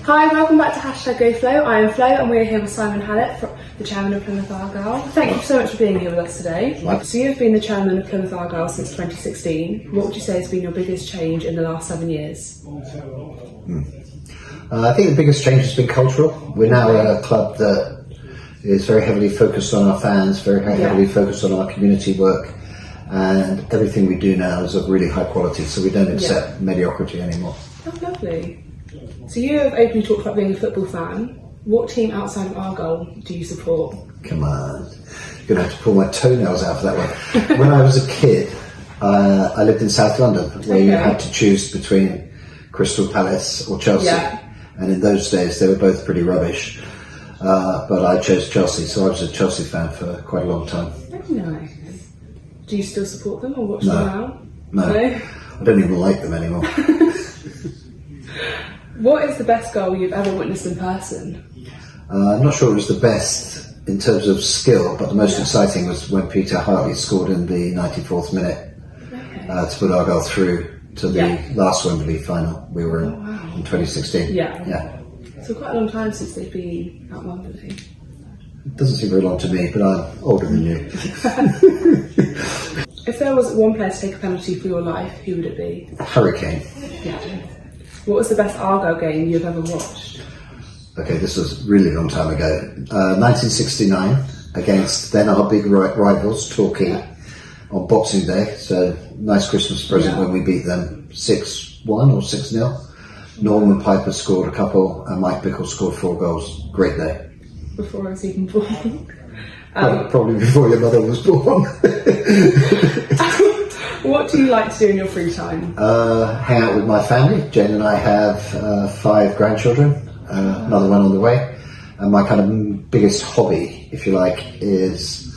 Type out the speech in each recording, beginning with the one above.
Hi, welcome back to #GoFlow. I am Flo and we're here with Simon Hallett, the chairman of Plymouth Argyle. Thank you so much for being here with us today. So you've been the chairman of Plymouth Argyle since 2016. What would you say has been your biggest change in the last 7 years? I think the biggest change has been cultural. We're now a club that is very heavily focused on our fans, very heavily focused on our community work, and everything we do now is of really high quality, so we don't accept mediocrity anymore. Oh, lovely. So you have openly talked about being a football fan. What team outside of Argyle do you support? Come on, you're going to have to pull my toenails out for that one. When I was a kid, I lived in South London, where you had to choose between Crystal Palace or Chelsea. And in those days, they were both pretty rubbish. But I chose Chelsea, so I was a Chelsea fan for quite a long time. Very nice. Do you still support them or watch them now? No, I don't even like them anymore. What is the best goal you've ever witnessed in person? I'm not sure it was the best in terms of skill, but the most exciting was when Peter Hallett scored in the 94th minute to put Argyle through to the last Wembley final we were in 2016. So quite a long time since they've been at Wembley. It doesn't seem very long to me, but I'm older than you. If there was one player to take a penalty for your life, who would it be? Hurricane. What was the best Argyle game you've ever watched? Okay, this was a really long time ago. 1969 against then our big rivals, Torquay, on Boxing Day. So nice Christmas present when we beat them 6-1 or 6-0. Norman Piper scored a couple and Mike Bickle scored 4 goals. Great day. Before I was even born. Probably before your mother was born. What do you like to do in your free time? Hang out with my family. Jane and I have 5 grandchildren, another one on the way. And my kind of biggest hobby, if you like, is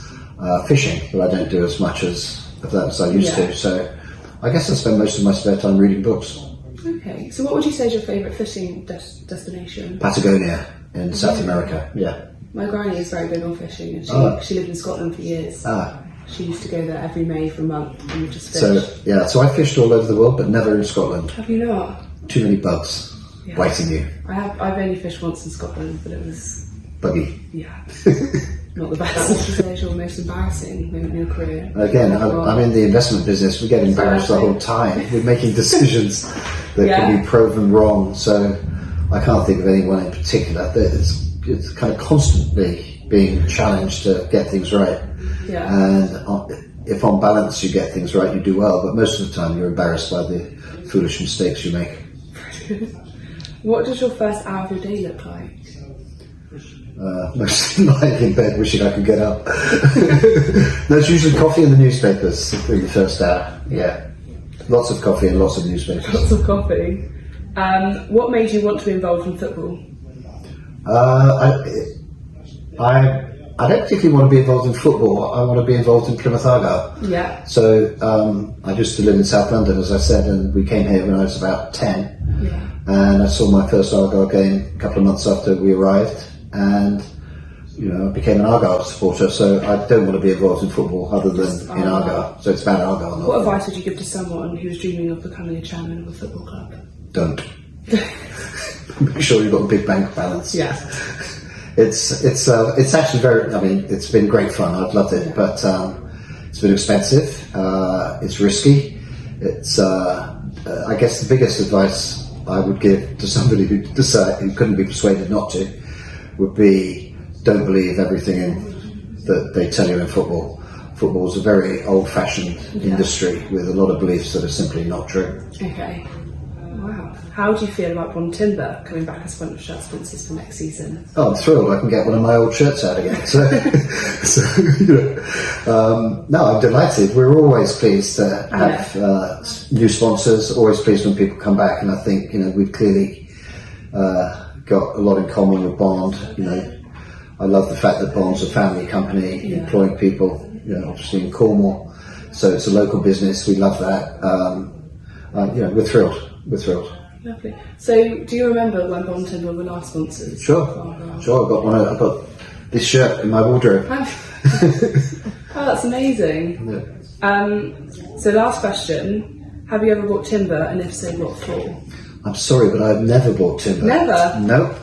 fishing, but I don't do as much as I used to. So I guess I spend most of my spare time reading books. Okay, so what would you say is your favourite fishing destination? Patagonia in South America, My granny is very big on fishing, and she lived in Scotland for years. She used to go there every May for a month and would just fish. So I fished all over the world, but never in Scotland. Have you not? Too many bugs biting you. I've only fished once in Scotland, but it was buggy. Not the best. What would you say is your most embarrassing moment in your career? Again, I'm in the investment business. We get embarrassed the whole time. We're making decisions that can be proven wrong. So I can't think of anyone in particular. It's kind of constantly being challenged to get things right. And if on balance you get things right, you do well. But most of the time, you're embarrassed by the foolish mistakes you make. What does your first hour of your day look like? Mostly lying in bed wishing I could get up. There's usually coffee and the newspapers in the first hour. Lots of coffee and lots of newspapers. Lots of coffee. What made you want to be involved in football? I don't particularly want to be involved in football. I want to be involved in Plymouth Argyle. So I used to live in South London, as I said, and we came here when I was about 10. And I saw my first Argyle game a couple of months after we arrived, and I became an Argyle supporter. So I don't want to be involved in football other than in Argyle. So it's about Argyle. What advice would you give to someone who's dreaming of becoming a chairman of a football club? Don't. Make sure you've got a big bank balance. It's actually very. I mean, it's been great fun. I've loved it, but it's been expensive. It's risky. It's. I guess the biggest advice I would give to somebody who couldn't be persuaded not to would be: don't believe everything that they tell you in football. Football is a very old-fashioned industry with a lot of beliefs that are simply not true. Okay. Wow. How do you feel about Bond Timber coming back as one of shirt sponsors for next season? Oh, I'm thrilled. I can get one of my old shirts out again. No, I'm delighted. We're always pleased to have new sponsors, always pleased when people come back. And I think, we've clearly got a lot in common with Bond. I love the fact that Bond's a family company, employing people, obviously in Cornwall. So it's a local business. We love that. We're thrilled. Lovely. So, do you remember when Bond Timber were last sponsors? Sure. I've got this shirt in my wardrobe. Oh, that's amazing. So, last question: have you ever bought timber, and if so, what for? I'm sorry, but I've never bought timber. Never? Nope.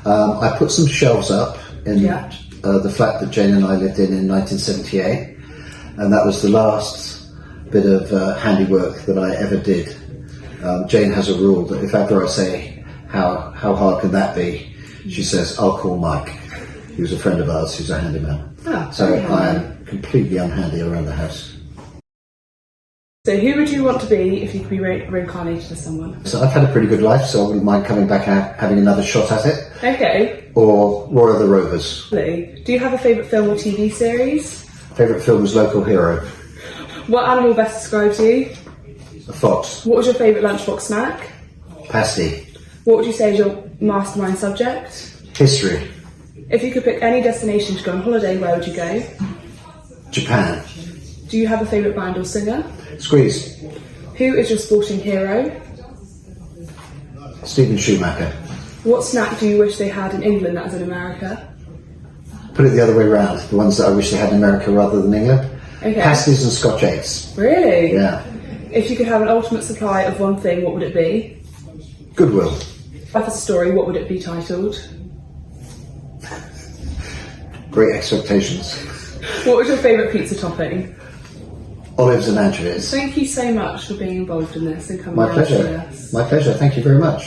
I put some shelves up in Yeah. the flat that Jane and I lived in 1978, and that was the last bit of handiwork that I ever did. Jane has a rule that if ever I say, how hard can that be, she says, I'll call Mike, who's a friend of ours, who's a handyman. Oh, So very I handy. am completely unhandy around the house. So who would you want to be if you could be reincarnated as someone? So I've had a pretty good life, so I wouldn't mind coming back out, having another shot at it. Okay. Or Roy of the Rovers. Lovely. Do you have a favourite film or TV series? Favourite film was Local Hero. What animal best describes you? A fox. What was your favourite lunchbox snack? Pasty. What would you say is your mastermind subject? History. If you could pick any destination to go on holiday, where would you go? Japan. Do you have a favourite band or singer? Squeeze. Who is your sporting hero? Stephen Schumacher. What snack do you wish they had in England that is in America? Put it the other way round. The ones that I wish they had in America rather than England. Okay. Pasties and Scotch eggs. Really? Yeah. If you could have an ultimate supply of one thing, what would it be? Goodwill. If it's a story, what would it be titled? Great Expectations. What was your favourite pizza topping? Olives and anchovies. Thank you so much for being involved in this and coming My down to pleasure. us. My pleasure. Thank you very much.